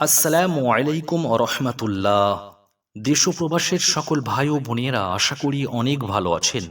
আসসালামু আলাইকুম রহমতুল্লাহ। দেশ ও প্রবাসের সকল ভাই ও বোনেরা আশা করি অনেক ভালো আছেন।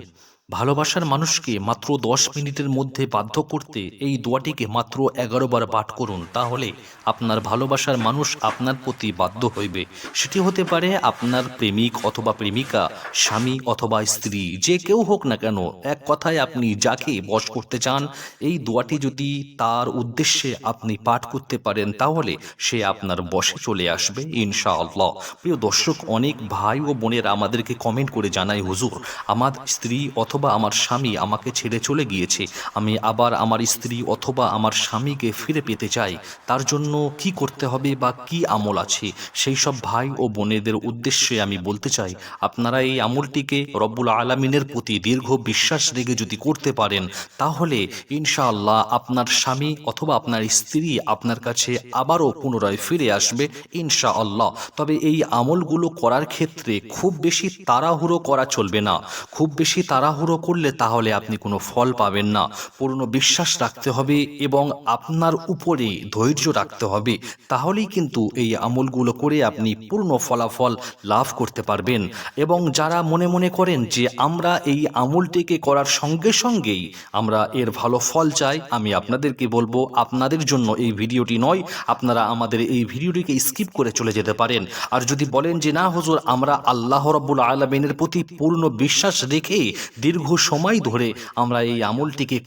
ভালোবাসার মানুষকে মাত্র 10 মিনিটের মধ্যে বাধ্য করতে এই দোয়াটিকে মাত্র 11 বার পাঠ করুন, তাহলে আপনার ভালোবাসার মানুষ আপনার প্রতি বাধ্য হইবে। সেটি হতে পারে আপনার প্রেমিক অথবা প্রেমিকা, স্বামী অথবা স্ত্রী, যে কেউ হোক না কেন। এক কথায় আপনি যাকে বশ করতে চান, এই দোয়াটি যদি তার উদ্দেশ্যে আপনি পাঠ করতে পারেন, তাহলে সে আপনার বশে চলে আসবে ইনশাআল্লাহ। প্রিয় দর্শক, অনেক ভাই ও বোনেরা আমাদেরকে কমেন্ট করে জানায়, হুজুর, আমার স্ত্রী অথবা আমার স্বামী আমাকে ছেড়ে চলে গিয়েছে, আমি আবার আমার স্ত্রী অথবা আমার স্বামীকে ফিরে পেতে চাই, তার জন্য কি করতে হবে বা কি আমল আছে? সেই সব ভাই ও বোনেদের উদ্দেশ্যে আমি বলতে চাই, আপনারা এই আমলটিকে রব্বুল আলামিনের প্রতি দীর্ঘ বিশ্বাস রেখে যদি করতে পারেন, তাহলে ইনশাআল্লাহ আপনার স্বামী অথবা আপনার স্ত্রী আপনার কাছে আবারও পুনরায় ফিরে আসবে ইনশাআল্লাহ। তবে এই আমলগুলো করার ক্ষেত্রে খুব বেশি তাড়াহুড়ো করা চলবে না। খুব বেশি তাড়াহুড়ো করলে তাহলে আপনি কোনো ফল পাবেন না। পূর্ণ বিশ্বাস রাখতে হবে এবং আপনার উপরে ধৈর্য রাখতে হবে, তাহলেই কিন্তু এই আমলগুলো করে আপনি পূর্ণ ফলাফল লাভ করতে পারবেন। এবং যারা মনে মনে করেন যে আমরা এই আমলটিকে করার সঙ্গে সঙ্গেই আমরা এর ভালো ফল চাই, আমি আপনাদেরকে বলবো, আপনাদের জন্য এই ভিডিওটি নয়। আপনারা আমাদের এই ভিডিওটিকে স্কিপ করে চলে যেতে পারেন। আর যদি বলেন যে না হুজুর, আমরা আল্লাহ রাব্বুল আলামিনের প্রতি পূর্ণ বিশ্বাস রেখে দীর্ঘ সময় ধরে আমরা এই আমলটিকে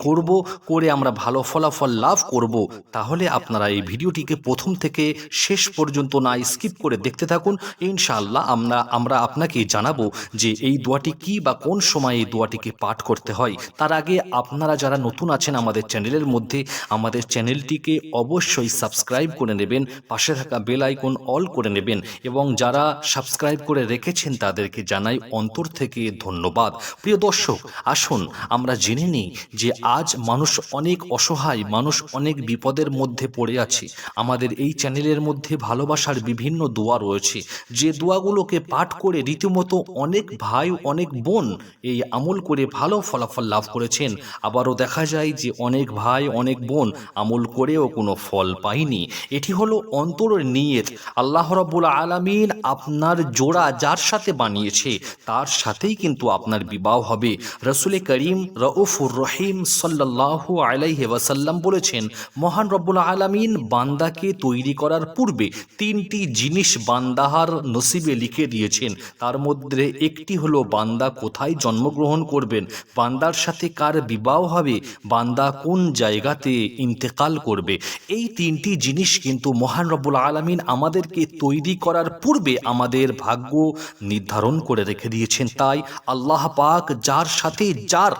করে আমরা ভালো ফলাফল লাভ করব, তাহলে আপনারা এই ভিডিওটিকে প্রথম থেকে শেষ পর্যন্ত না স্কিপ করে দেখতে থাকুন। ইনশাআল্লাহ আমরা আপনাকে জানাবো যে এই দোয়াটি কি বা কোন সময় এই দোয়াটিকে পাঠ করতে হয়। তার আগে আপনারা যারা নতুন আছেন আমাদের চ্যানেলের মধ্যে, আমাদের চ্যানেলটিকে অবশ্যই সাবস্ক্রাইব করে নেবেন, পাশে থাকা বেল আইকন অল করে নেবেন, এবং যারা সাবস্ক্রাইব করে রেখেছেন তাদেরকে জানাই অন্তর থেকে ধন্যবাদ। প্রিয় দর্শক, আসুন আমরা জেনে নিই যে আজ মানুষ অনেক অসহায়, মানুষ অনেক বিপদের মধ্যে পড়ে আছে। আমাদের এই চ্যানেলের মধ্যে ভালোবাসার বিভিন্ন দোয়া রয়েছে, যে দোয়াগুলোকে পাঠ করে রীতিমতো অনেক ভাই অনেক বোন এই আমল করে ভালো ফলাফল লাভ করেছেন। আবারও দেখা যায় যে অনেক ভাই অনেক বোন আমল করেও কোনো ফল পায়নি। এটি হলো অন্তরের নিয়ত। আল্লাহ রাব্বুল আলামিন আপনার জোড়া যার সাথে বানিয়েছে তার সাথেই কিন্তু আপনার বিবাহ হবে। রাসূল করিম রউফুর রহিম সাল্লাল্লাহু আলাইহি ওয়াসাল্লাম বলেছেন, মহান রব্বুল আলামিন বান্দাকে তৈরি করার পূর্বে 3টি জিনিস বান্দাহার নসিবে লিখে দিয়েছেন। তার মধ্যে একটি হলো বান্দা কোথায় জন্মগ্রহণ করবেন, বান্দার সাথে কার বিবাহ হবে, বান্দা কোন জায়গাতে ইন্তেকাল করবে। এই 3টি জিনিস কিন্তু মহান রব্বুল আলামিন আমাদেরকে তৈরি করার পূর্বে আমাদের ভাগ্য নির্ধারণ করে রেখে দিয়েছেন। তাই আল্লাহ পাক যার সাথে যার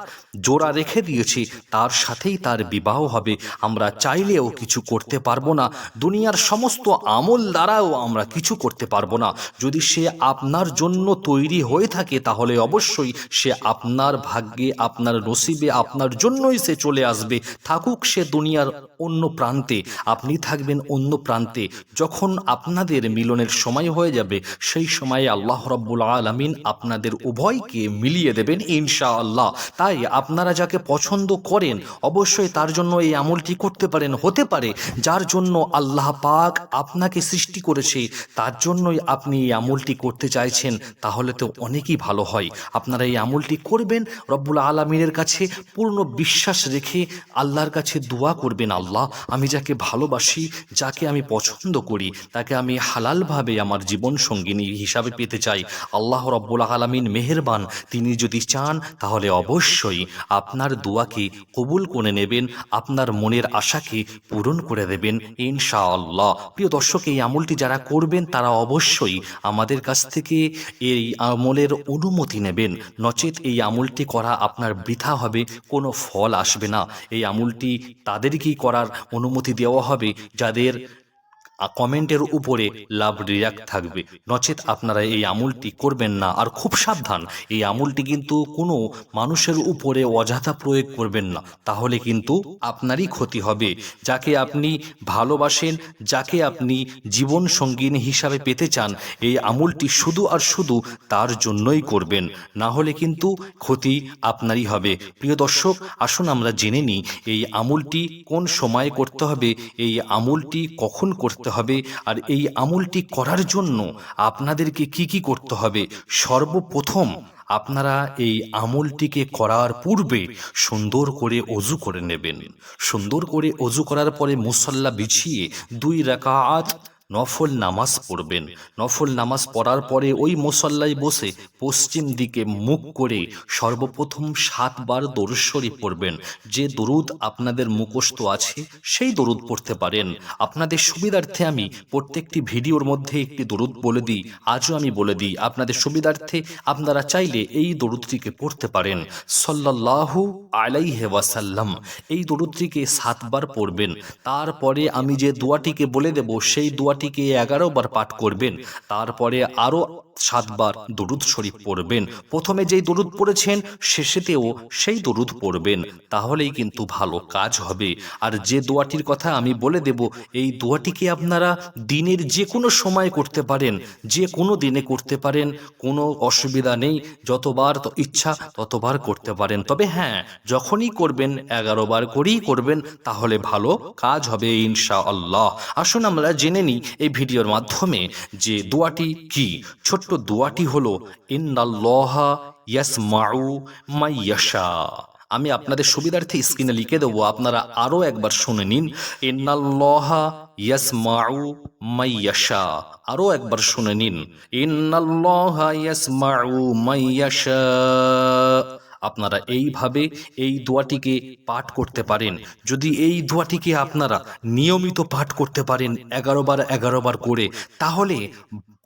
জোড়া রেখে দিয়েছে তার সাথেই তার বিবাহ হবে। আমরা চাইলেও কিছু করতে পারবো না, দুনিয়ার সমস্ত আমল দ্বারাও আমরা কিছু করতে পারবো না। যদি সে আপনার জন্য তৈরি হয়ে থাকে, তাহলে অবশ্যই সে আপনার ভাগ্যে, আপনার নসিবে, আপনার জন্যই সে চলে আসবে। থাকুক সে দুনিয়ার অন্য প্রান্তে, আপনি থাকবেন অন্য প্রান্তে। যখন আপনাদের মিলনের সময় হয়ে যাবে, সেই সময়ে আল্লাহ রাব্বুল আলামিন আপনাদের উভয়কে মিলিয়ে দেবেন ইনশাআল্লাহ। তাই আপনারা যাকে পছন্দ করেন অবশ্যই তার জন্য এই আমলটি করতে পারেন। হতে পারে যার জন্য আল্লাহ পাক আপনাকে সৃষ্টি করেছে তার জন্যই আপনি এই আমলটি করতে চাইছেন, তাহলে তো অনেকই ভালো হয়। আপনারা এই আমলটি করবেন, রব্বুল আলামিনের কাছে পূর্ণ বিশ্বাস রেখে আল্লাহর কাছে দোয়া করবেন, আল্লাহ, আমি যাকে ভালোবাসি, যাকে আমি পছন্দ করি, তাকে আমি হালালভাবে আমার জীবন সঙ্গিনী হিসাবে পেতে চাই। আল্লাহ রব্বুল আলামিন মেহেরবান, তিনি যদি চান তাহলে অবশ্যই আপনার দোয়াকে কবুল করে নেবেন, আপনার মনের আশাকে পূরণ করে দেবেন ইনশাআল্লাহ। প্রিয় দর্শক, এই আমলটি যারা করবেন তারা অবশ্যই আমাদের কাছ থেকে এই আমলের অনুমতি নেবেন, নচেত এই আমলটি করা আপনার বৃথা হবে, কোনো ফল আসবে না। এই আমলটি তাদেরকেই করার অনুমতি দেওয়া হবে যাদের কমেন্টের উপরে লাভ রিয়াক্ট থাকবে, নচেত আপনারা এই আমলটি করবেন না। আর খুব সাবধান, এই আমলটি কিন্তু কোনো মানুষের উপরে অযথা প্রয়োগ করবেন না, তাহলে কিন্তু আপনারই ক্ষতি হবে। যাকে আপনি ভালোবাসেন, যাকে আপনি জীবন সঙ্গিনী হিসাবে পেতে চান, এই আমলটি শুধু আর শুধু তার জন্যই করবেন, না হলে কিন্তু ক্ষতি আপনারই হবে। প্রিয় দর্শক, আসুন আমরা জেনে নিই এই আমলটি কোন সময়ে করতে হবে, এই আমলটি কখন করতে হবে। আর এই আমলটি করার জন্য আপনাদেরকে কি করতে হবে? সর্বপ্রথম আপনারা এই আমলটিকে করার পূর্বে সুন্দর করে অজু করে নেবেন। সুন্দর করে অজু করার পরে মুসল্লা বিছিয়ে 2 রাকাত নফল নামাজ পড়বেন। নফল নামাজ পড়ার পরে ওই মুসল্লায় বসে পশ্চিম দিকে মুখ করে সর্বপ্রথম 7 বার দরুদ শরীফ পড়বেন। যে দরুদ আপনাদের মুখস্থ আছে সেই দরুদ পড়তে পারেন। আপনাদের সুবিধার্থে আমি প্রত্যেকটি ভিডিওর মধ্যে একটি দরুদ বলে দিই, আজও আমি বলে দিই আপনাদের সুবিধার্থে। আপনারা চাইলে এই দরুদটিকে পড়তে পারেন, সাল্লাল্লাহু আলাইহি ওয়াসাল্লাম। এই দরুদটিকে 7 বার পড়বেন। তারপরে আমি যে দোয়াটিকে বলে দেব সেই দোয়াটিকে 11 বার পাঠ করবেন। তারপরে আরও 7 বার দরুদ শরীফ পড়বেন। প্রথমে যেই দরুদ পড়েছেন শেষেতেও সেই দরুদ পড়বেন, তাহলেই কিন্তু ভালো কাজ হবে। আর যে দোয়াটির কথা আমি বলে দেব এই দোয়াটিকে আপনারা দিনের যে কোনো সময় করতে পারেন, যে কোনো দিনে করতে পারেন, কোনো অসুবিধা নেই। যতবার ইচ্ছা ততবার করতে পারেন। তবে হ্যাঁ, যখনই করবেন 11 বার করেই করবেন, তাহলে ভালো কাজ হবে ইনশাআল্লাহ। আসুন আমরা জেনে নিই এই ভিডিওর মাধ্যমে যে দোয়াটি কি। ছোট্ট দোয়াটি হলো ইন্নাল্লাহা ইয়াসমাউ মাইয়াশা। আমি আপনাদের সুবিধার্থে স্ক্রিনে লিখে দেবো, আপনারা আরও একবার শুনে নিন। ইন্নাল্লাহা ইয়াসমাউ মাইয়াশা। আরও একবার শুনে নিন, ইন্নাল্লাহা ইয়াসমাউ মাইয়াশা। আপনারা এইভাবে এই দোয়াটিকে পাঠ করতে পারেন। যদি এই দোয়াটিকে আপনারা নিয়মিত পাঠ করতে পারেন 11 বার 11 বার করে, তাহলে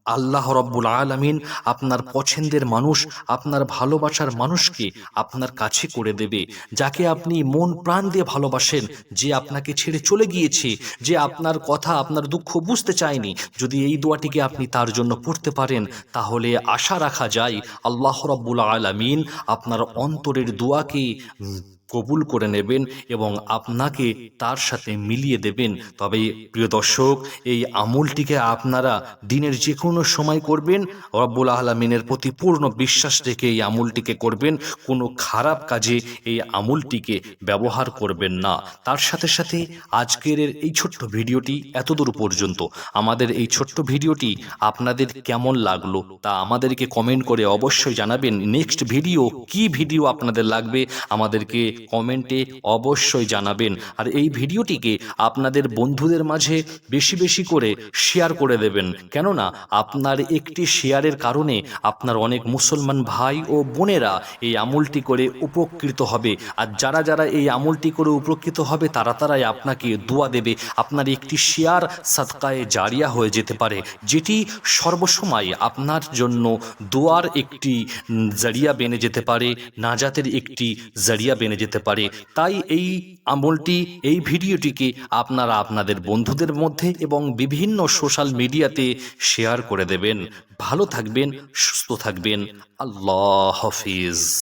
আল্লাহ রব্বুল আলামিন আপনার পছন্দের মানুষ, আপনার ভালোবাসার মানুষকে আপনার কাছে করে দেবে। যাকে আপনি মন প্রাণ দিয়ে ভালোবাসেন, যে আপনাকে ছেড়ে চলে গিয়েছে, যে আপনার কথা আপনার দুঃখ বুঝতে চায়নি, যদি এই দোয়াটিকে আপনি তার জন্য পড়তে পারেন, তাহলে আশা রাখা যায় আল্লাহ রব্বুল আলামিন আপনার অন্তরের দোয়াকে কবুল করে নেবেন এবং আপনাকে তার সাথে মিলিয়ে দেবেন। তবে প্রিয় দর্শক, এই আমলটিকে আপনারা দিনের যে কোনো সময় করবেন। রব্বুল আলামিনের প্রতি পূর্ণ বিশ্বাস রেখে এই আমলটিকে করবেন। কোনো খারাপ কাজে এই আমলটিকে ব্যবহার করবেন না। তার সাথে সাথে আজকের এই ছোট্ট ভিডিওটি এতদূর পর্যন্ত। আমাদের এই ছোট্ট ভিডিওটি আপনাদের কেমন লাগলো তা আমাদেরকে কমেন্ট করে অবশ্যই জানাবেন। নেক্সট ভিডিও কি ভিডিও আপনাদের লাগবে আমাদেরকে কমেন্টে অবশ্যই জানাবেন। আর এই ভিডিওটিকে আপনাদের বন্ধুদের মাঝে বেশি বেশি করে শেয়ার করে দেবেন, কেননা আপনার একটি শেয়ারের কারণে আপনার অনেক মুসলমান ভাই ও বোনেরা এই আমলটি করে উপকৃত হবে। আর যারা যারা এই আমলটি করে উপকৃত হবে তারাই আপনাকে দোয়া দেবে। আপনার একটি শেয়ার সাদকায়ে জারিয়া হয়ে যেতে পারে, যেটি সর্বসময় আপনার জন্য দোয়ার একটি জারিয়া বেনে যেতে পারে, নাজাতের একটি জারিয়া বেনে যেতে পারে। তাই এই আমলটি, এই ভিডিওটিকে আপনারা আপনাদের বন্ধুদের মধ্যে এবং বিভিন্ন সোশ্যাল মিডিয়াতে শেয়ার করে দেবেন। ভালো থাকবেন, সুস্থ থাকবেন। আল্লাহ হাফিজ।